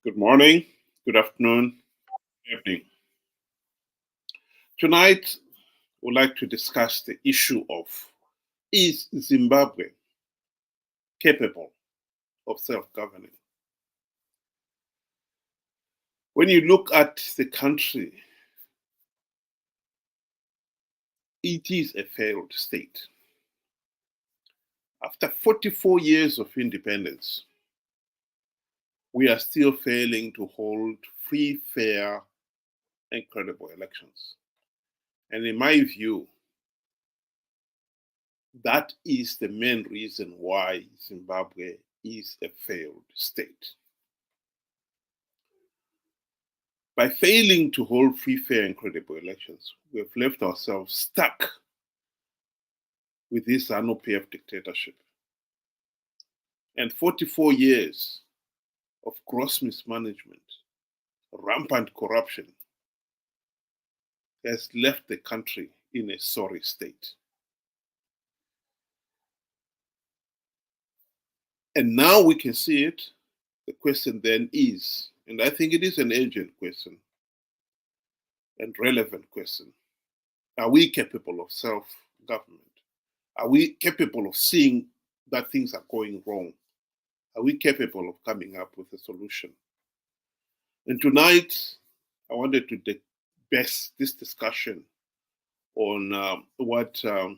Good morning, good afternoon, good evening. Tonight, we'd like to discuss the issue of, is Zimbabwe capable of self-governing? When you look at the country, it is a failed state. After 44 years of independence, we are still failing to hold free, fair, and credible elections. And in my view, that is the main reason why Zimbabwe is a failed state. By failing to hold free, fair, and credible elections, we have left ourselves stuck with this ZANU-PF dictatorship. And 44 years of gross mismanagement, rampant corruption, has left the country in a sorry state. And now we can see it. The question then is, and I think it is an urgent question and relevant question, are we capable of self-government? Are we capable of seeing that things are going wrong? Are we capable of coming up with a solution? And tonight, I wanted to base this discussion on what the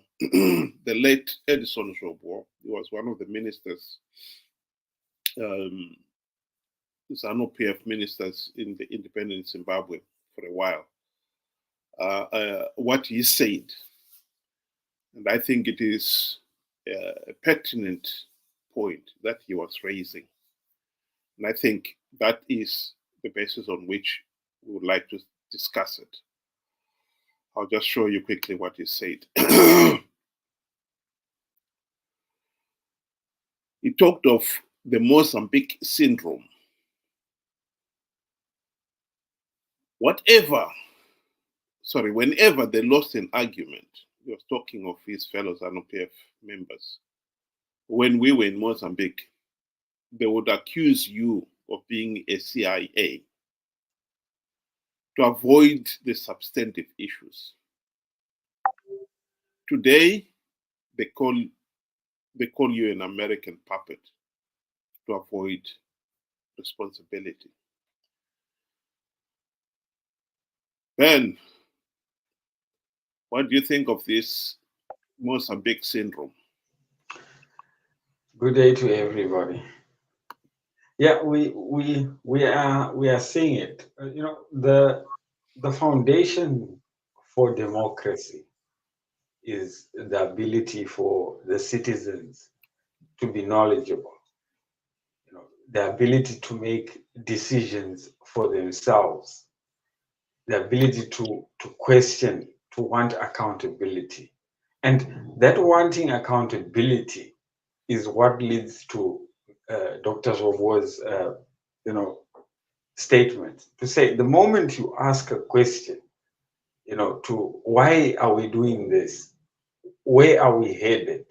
late Edison Jobo, who was one of the ministers, ZANU-PF ministers in the independent Zimbabwe for a while, what he said. And I think it is a pertinent point that he was raising. And I think that is the basis on which we would like to discuss it. I'll just show you quickly what he said. He talked of the Mozambique syndrome. Whenever they lost an argument, he was talking of his fellow ZANU-PF members. When we were in Mozambique, they would accuse you of being a CIA to avoid the substantive issues. Today, they call you an American puppet to avoid responsibility. Ben, what do you think of this Mozambique syndrome? Good day to everybody. Yeah, we are seeing it. The foundation for democracy is the ability for the citizens to be knowledgeable. The ability to make decisions for themselves, the ability to question, to want accountability. And that wanting accountability is what leads to Dr. Zobo's statement to say the moment you ask a question, to why are we doing this? Where are we headed?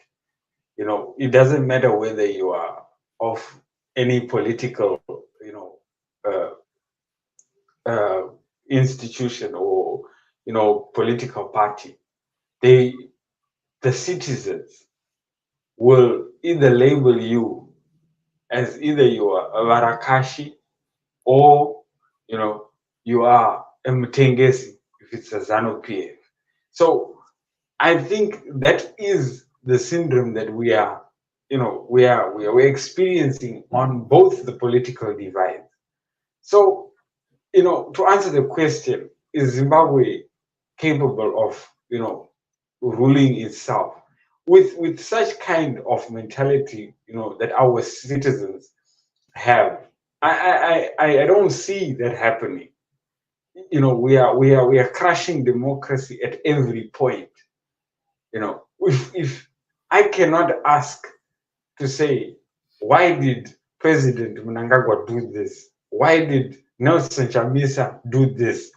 It doesn't matter whether you are of any political, institution or, political party. The citizens will either label you as either you are a Varakashi or, you are a Mutengesi if it's a ZANU-PF. So I think that is the syndrome that we're experiencing on both the political divides. So, to answer the question, is Zimbabwe capable of, ruling itself with such kind of mentality, that our citizens have? I don't see that happening. We are crushing democracy at every point. If I cannot ask to say, why did President Mnangagwa do this? Why did Nelson Chamisa do this?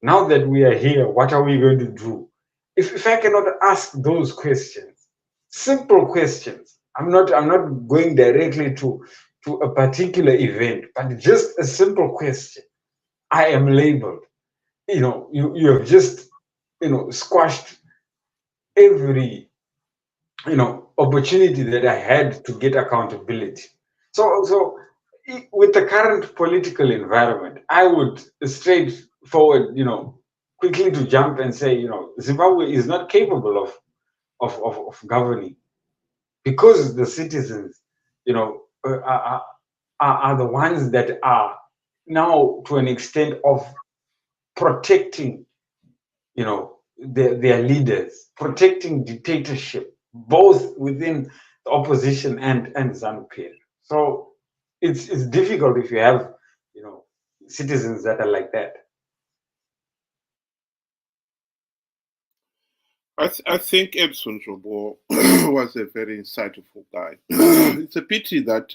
Now that we are here, what are we going to do? If I cannot ask those questions, simple questions, I'm not going directly to to a particular event, but just a simple question. I am labeled. You have just, squashed every, opportunity that I had to get accountability. So with the current political environment, I would straightforward, quickly to jump and say, Zimbabwe is not capable of governing because the citizens, you know, are the ones that are now to an extent of protecting, their leaders, protecting dictatorship, both within the opposition and ZANU-PF. So it's difficult if you have, citizens that are like that. I think Edson Jobo was a very insightful guy. It's a pity that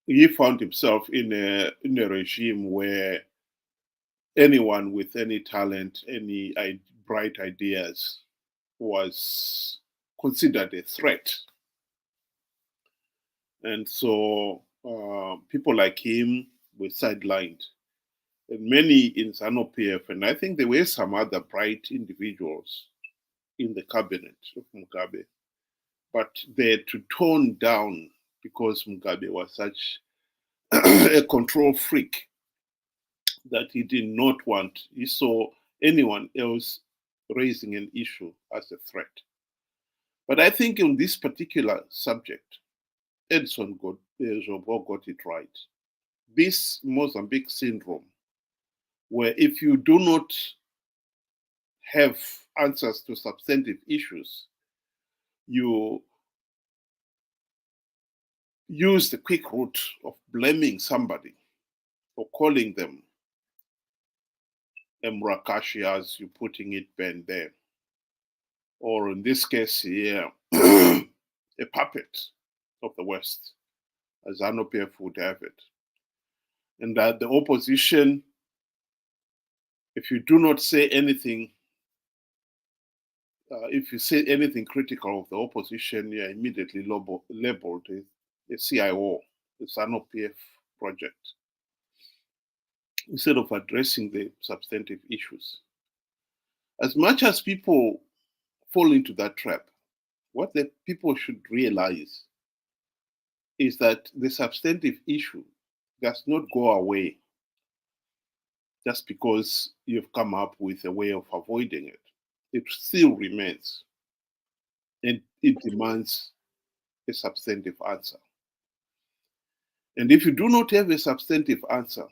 he found himself in a regime where anyone with any talent, any bright ideas was considered a threat. And so people like him were sidelined. And many in ZANU-PF, and I think there were some other bright individuals in the cabinet of Mugabe, but they had to tone down because Mugabe was such a control freak that he did not want. He saw anyone else raising an issue as a threat. But I think in this particular subject, Edson Jobo got it right. This Mozambique syndrome, where if you do not have answers to substantive issues, you use the quick route of blaming somebody or calling them a Murakashi, as you're putting it, Ben, there. Or in this case here, a puppet of the West, as ZANU-PF would have it. And that the opposition, if you do not say anything, if you say anything critical of the opposition, you're immediately labeled a CIO, the ZANU-PF project, instead of addressing the substantive issues. As much as people fall into that trap, what the people should realize is that the substantive issue does not go away just because you've come up with a way of avoiding it. It still remains, and it demands a substantive answer. And if you do not have a substantive answer,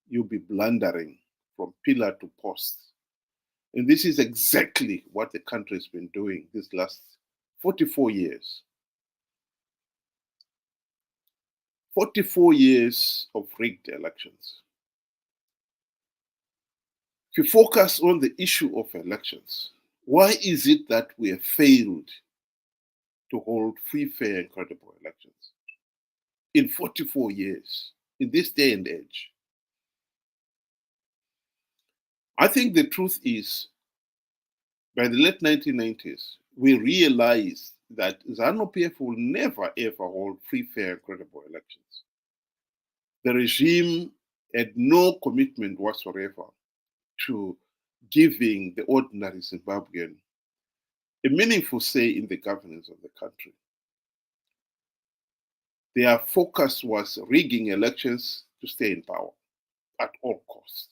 you'll be blundering from pillar to post. And this is exactly what the country has been doing these last 44 years. 44 years of rigged elections. If you focus on the issue of elections, why is it that we have failed to hold free, fair, and credible elections in 44 years, in this day and age? I think the truth is, by the late 1990s, we realized that ZANU-PF will never ever hold free, fair, and credible elections. The regime had no commitment whatsoever to giving the ordinary Zimbabwean a meaningful say in the governance of the country. Their focus was rigging elections to stay in power at all costs.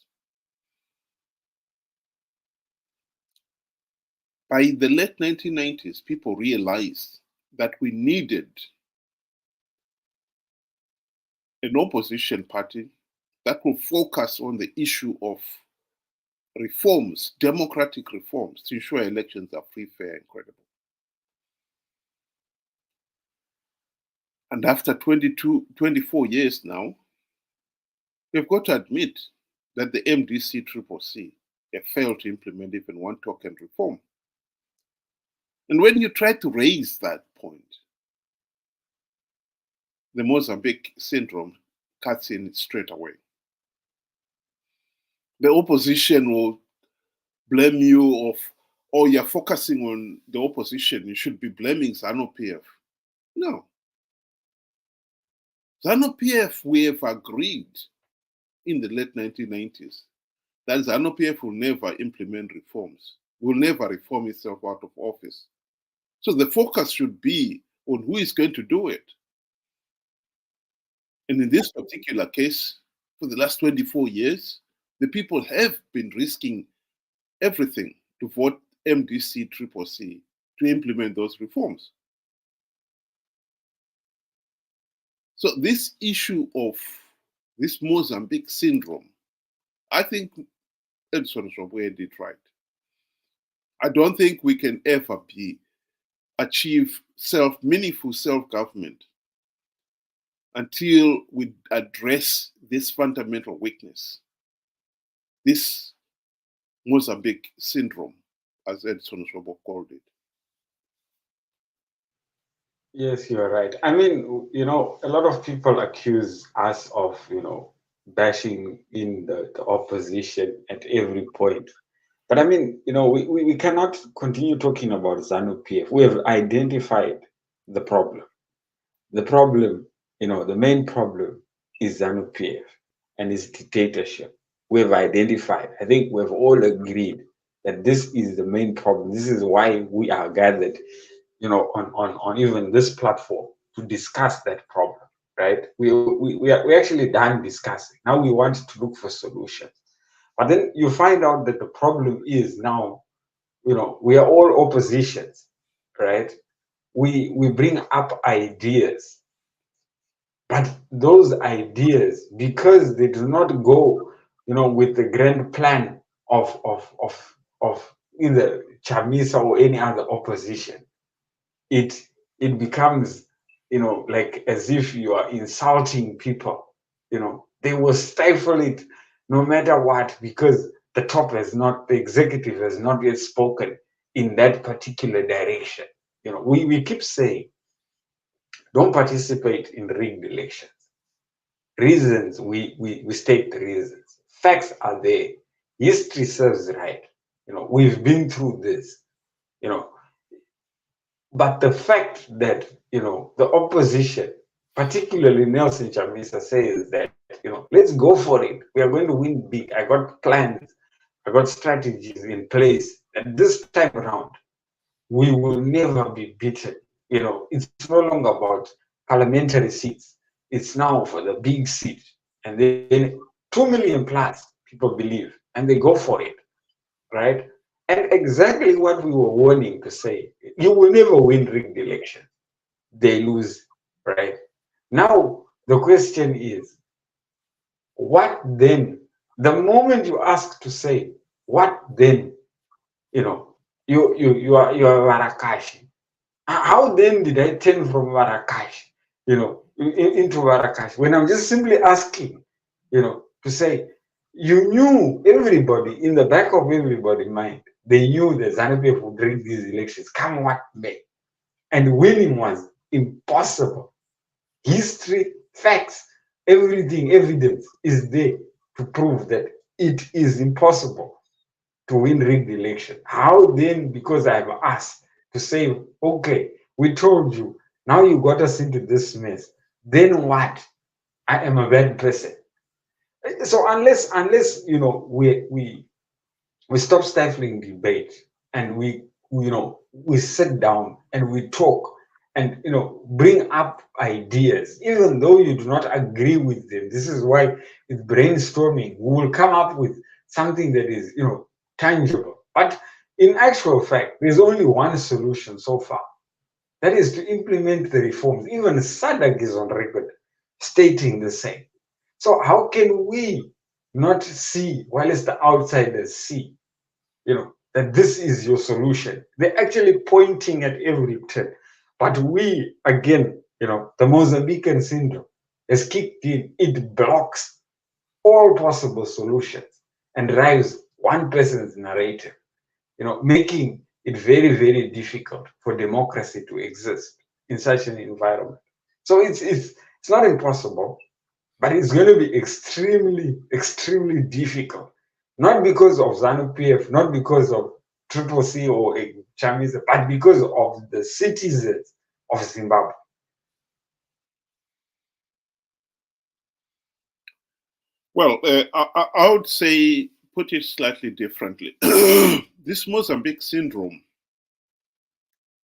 By the late 1990s, people realized that we needed an opposition party that will focus on the issue of reforms, democratic reforms, to ensure elections are free, fair, and credible. And after 24 years now, we've got to admit that the MDC-CCC have failed to implement even one token reform. And when you try to raise that point, the Mozambique syndrome cuts in straight away. The opposition will blame you of, oh, you're focusing on the opposition, you should be blaming ZANU-PF. No. ZANU-PF, we have agreed in the late 1990s that ZANU-PF will never implement reforms, will never reform itself out of office. So the focus should be on who is going to do it. And in this particular case, for the last 24 years, the people have been risking everything to vote MDC CCC to implement those reforms. So this issue of this Mozambique syndrome, I think Edson Shobwe did right. I don't think we can ever achieve meaningful self-government until we address this fundamental weakness, this Mozambique syndrome, as Edson Shobwe called it. Yes, you're right. I mean, a lot of people accuse us of, bashing in the opposition at every point. But I mean, we cannot continue talking about ZANU-PF. We have identified the problem. The problem, the main problem is ZANU-PF and its dictatorship. We have identified. I think we have all agreed that this is the main problem. This is why we are gathered, on even this platform to discuss that problem, right? We're actually done discussing. Now we want to look for solutions. But then you find out that the problem is now, we are all oppositions, right? We bring up ideas, but those ideas, because they do not go, with the grand plan of either Chamisa or any other opposition, it becomes, like as if you are insulting people. They will stifle it no matter what, because the executive has not yet spoken in that particular direction. We keep saying, don't participate in rigged elections. Reasons, we state the reasons. Facts are there. History serves right. We've been through this. But the fact that, the opposition, particularly Nelson Chamisa, says that, let's go for it. We are going to win big. I got plans. I got strategies in place. And this time around, we will never be beaten. It's no longer about parliamentary seats. It's now for the big seat. And then 2 million plus people believe, and they go for it, right? And exactly what we were warning to say, you will never win rigged elections. They lose, right? Now, the question is, what then? The moment you ask to say, what then? You are Varakashi. How then did I turn from Varakashi, into Varakashi? When I'm just simply asking, to say, you knew, everybody, in the back of everybody's mind, they knew that ZANU-PF would rig these elections, come what may. And winning was impossible. History, facts, everything, evidence is there to prove that it is impossible to win rigged election. How then, because I've asked to say, okay, we told you, now you got us into this mess, then what? I am a bad person. So unless we stop stifling debate and we sit down and we talk and bring up ideas, even though you do not agree with them. This is why with brainstorming we will come up with something that is tangible. But in actual fact, there's only one solution so far. That is to implement the reforms. Even SADC is on record stating the same. So how can we not see, while it's the outsiders see, that this is your solution? They're actually pointing at every turn. But we, again, the Mozambican syndrome has kicked in. It blocks all possible solutions and drives one person's narrative, making it very, very difficult for democracy to exist in such an environment. So it's not impossible, but it's going to be extremely, extremely difficult. Not because of ZANU-PF, not because of CCC or Chamisa, but because of the citizens of Zimbabwe. Well, I would say, put it slightly differently. This Mozambique syndrome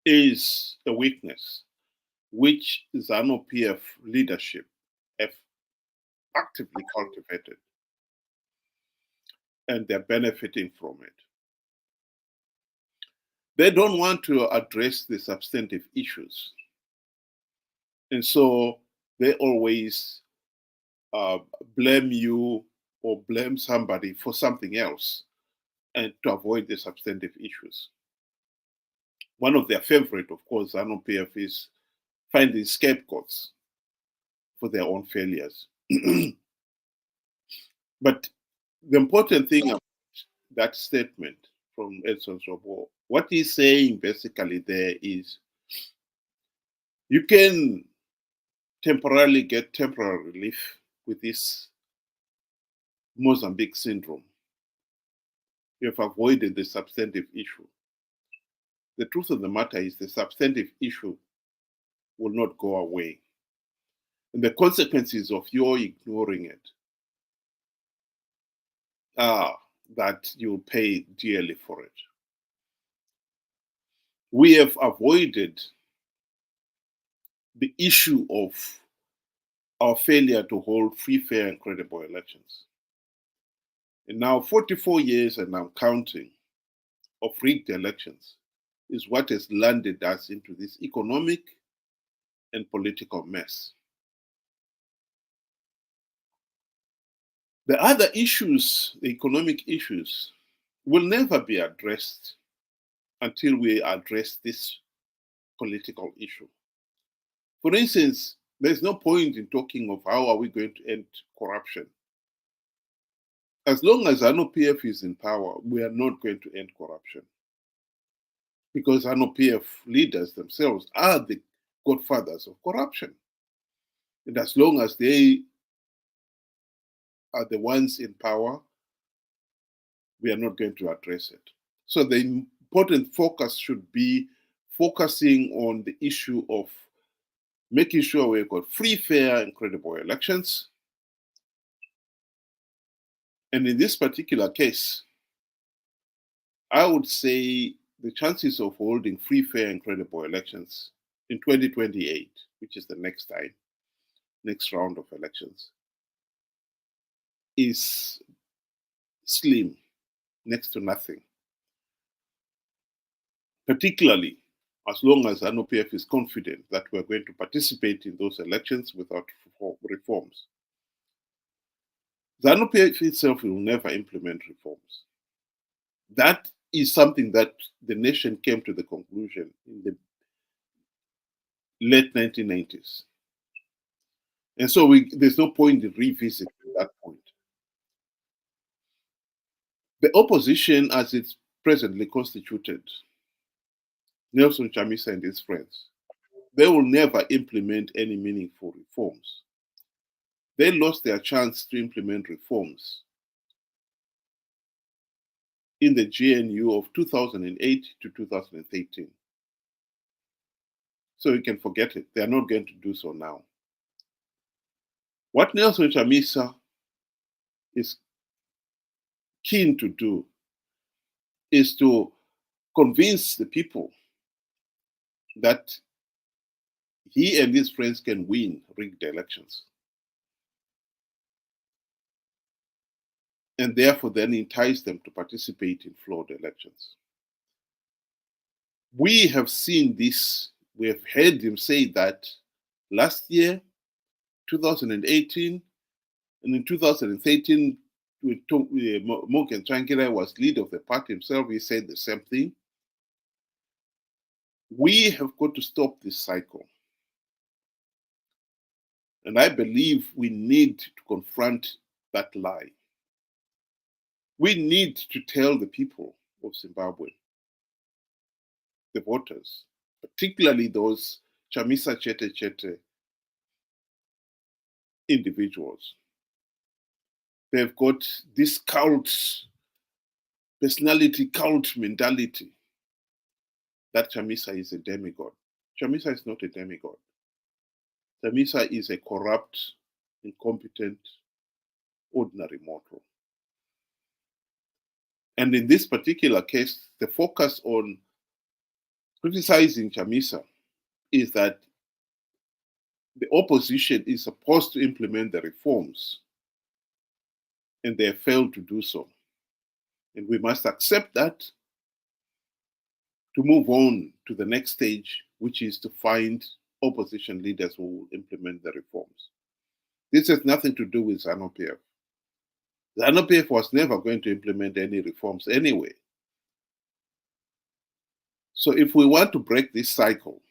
is a weakness which ZANU PF leadership have actively cultivated, and they're benefiting from it. They don't want to address the substantive issues. And so they always uh, blame you or blame somebody for something else and to avoid the substantive issues. One of their favorite, of course, ZANU PF, is finding scapegoats for their own failures. But the important thing about that statement from Edson Sobo, what he's saying basically there is you can temporarily get temporary relief with this Mozambique syndrome. You have avoided the substantive issue. The truth of the matter is the substantive issue will not go away. And the consequences of your ignoring it are that you'll pay dearly for it. We have avoided the issue of our failure to hold free, fair, and credible elections. And now, 44 years and I'm counting of rigged elections is what has landed us into this economic and political mess. The other issues, the economic issues, will never be addressed until we address this political issue. For instance, there's no point in talking of how are we going to end corruption. As long as ZANU PF is in power, we are not going to end corruption. Because ZANU PF leaders themselves are the godfathers of corruption. And as long as they are the ones in power, we are not going to address it. So the important focus should be focusing on the issue of making sure we've got free, fair, and credible elections. And in this particular case, I would say the chances of holding free, fair, and credible elections in 2028, which is the next round of elections, is slim, next to nothing. Particularly as long as ZANU PF is confident that we're going to participate in those elections without reforms. ZANU PF itself will never implement reforms. That is something that the nation came to the conclusion in the late 1990s. And so there's no point in revisiting that point. The opposition, as it's presently constituted, Nelson Chamisa and his friends, they will never implement any meaningful reforms. They lost their chance to implement reforms in the GNU of 2008 to 2013. So you can forget it. They are not going to do so now. What Nelson Chamisa is keen to do is to convince the people that he and his friends can win rigged elections. And therefore then entice them to participate in flawed elections. We have seen this, we have heard him say that last year, 2018, and in 2013, Morgan Tsvangirai was leader of the party himself, he said the same thing. We have got to stop this cycle. And I believe we need to confront that lie. We need to tell the people of Zimbabwe, the voters, particularly those Chamisa Chete Chete individuals. They've got this cult personality, cult mentality that Chamisa is a demigod. Chamisa is not a demigod. Chamisa is a corrupt, incompetent ordinary mortal. And in this particular case, the focus on criticizing Chamisa is that the opposition is supposed to implement the reforms, and they have failed to do so. And we must accept that to move on to the next stage, which is to find opposition leaders who will implement the reforms. This has nothing to do with ZANU-PF. ZANU-PF was never going to implement any reforms anyway. So if we want to break this cycle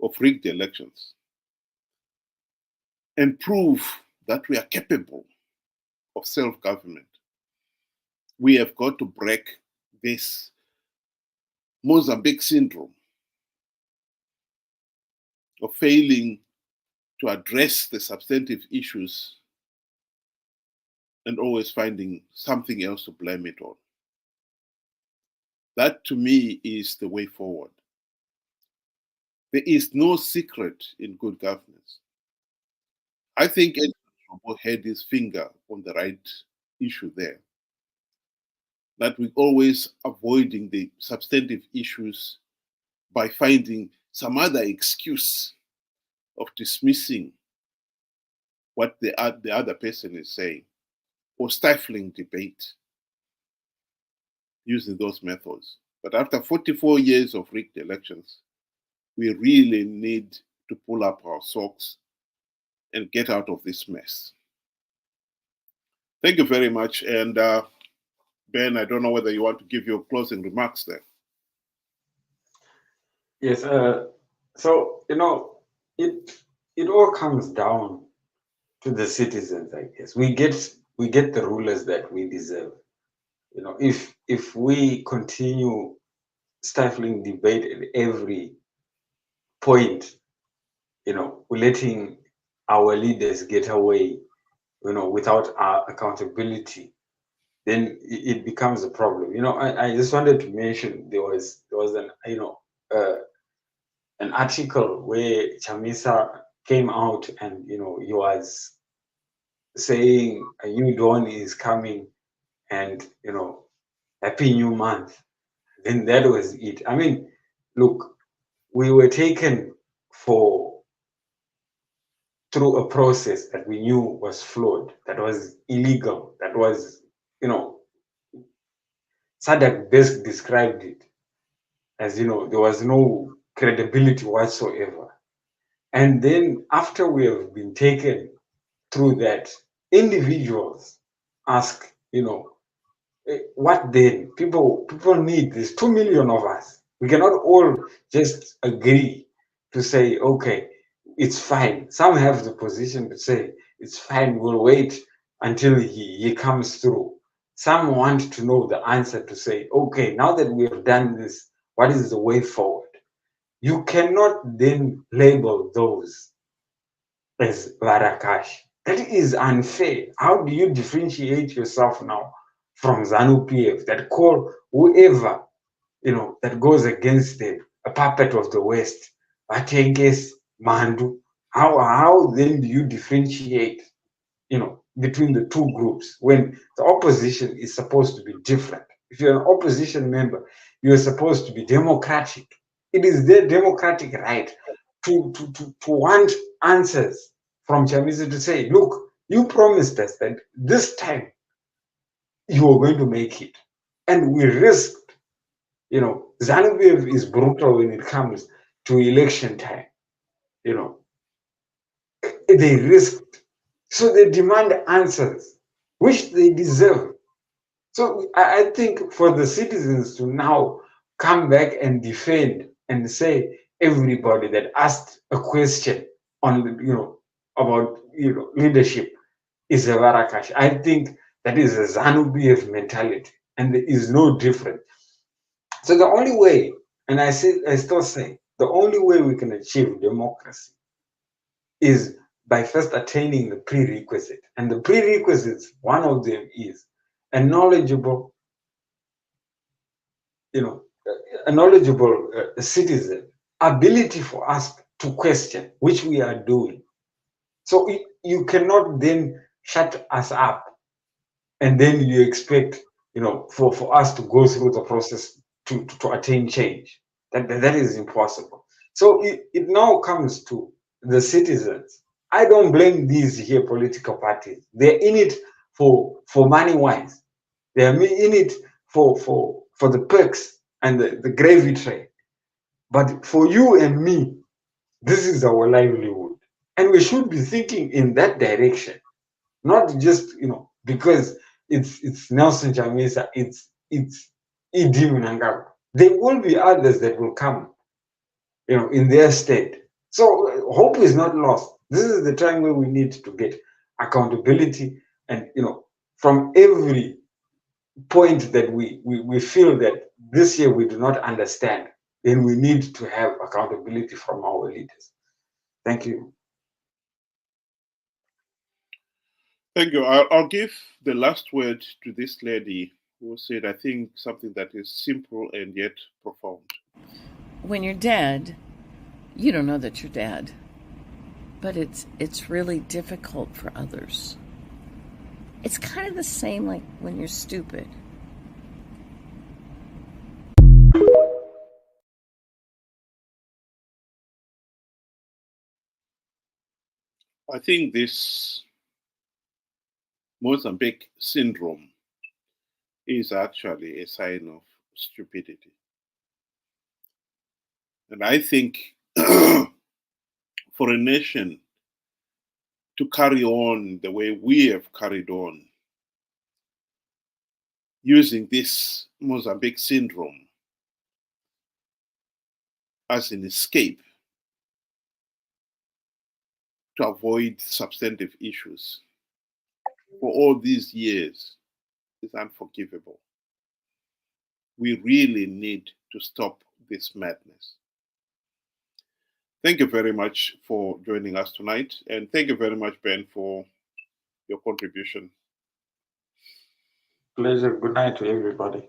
of rigged elections and prove that we are capable of self-government, we have got to break this Mozambique syndrome of failing to address the substantive issues and always finding something else to blame it on. That, to me, is the way forward. There is no secret in good governance. I think Edwin had his finger on the right issue there. That we're always avoiding the substantive issues by finding some other excuse of dismissing what the other person is saying, or stifling debate using those methods. But after 44 years of rigged elections, we really need to pull up our socks and get out of this mess. Thank you very much. And Ben, I don't know whether you want to give your closing remarks there. Yes. So, it all comes down to the citizens, I guess. We get the rulers that we deserve. If we continue stifling debate at every point, we're letting our leaders get away, without our accountability, then it becomes a problem. I just wanted to mention there was an article where Chamisa came out and he was saying a new dawn is coming and happy new month. Then that was it. I mean, look, we were taken through a process that we knew was flawed, that was illegal, that was, Sadak best described it as, there was no credibility whatsoever. And then after we have been taken through that, individuals ask, what then? People need this. 2 million of us. We cannot all just agree to say, okay, it's fine. Some have the position to say, it's fine, we'll wait until he comes through. Some want to know the answer to say, okay, now that we have done this, what is the way forward? You cannot then label those as Varakash. That is unfair. How do you differentiate yourself now from ZANU-PF that call whoever, that goes against them a puppet of the West? Batenges, Mandu. How then do you differentiate, between the two groups when the opposition is supposed to be different? If you're an opposition member, you're supposed to be democratic. It is their democratic right to want answers from Chamisa to say, look, you promised us that this time you were going to make it. And we risked, ZANU-PF is brutal when it comes to election time. They risked. So they demand answers, which they deserve. So I think for the citizens to now come back and defend and say everybody that asked a question on, about, leadership is a Varakash. I think that is a ZANU-PF mentality, and there is no different. So the only way, and I still say, the only way we can achieve democracy is by first attaining the prerequisite. And the prerequisites, one of them is a knowledgeable, citizen, ability for us to question, which we are doing. So you cannot then shut us up, and then you expect, for us to go through the process to attain change. That is impossible. So it now comes to the citizens. I don't blame these here political parties. They're in it for money wise. They're in it for the perks and the gravy train. But for you and me, this is our livelihood. And we should be thinking in that direction, not just, because it's Nelson Chamisa, it's Idi Mnangagwa. There will be others that will come, in their stead. So hope is not lost. This is the time where we need to get accountability, and from every point that we feel that this year we do not understand, then we need to have accountability from our leaders. Thank you. Thank you. I'll give the last word to this lady who said, I think, something that is simple and yet profound. When you're dead, you don't know that you're dead. But it's really difficult for others. It's kind of the same like when you're stupid. I think this Mozambique syndrome is actually a sign of stupidity. And I think for a nation to carry on the way we have carried on, using this Mozambique syndrome as an escape to avoid substantive issues for all these years is unforgivable. We really need to stop this madness. Thank you very much for joining us tonight. And thank you very much, Ben, for your contribution. Pleasure. Good night to everybody.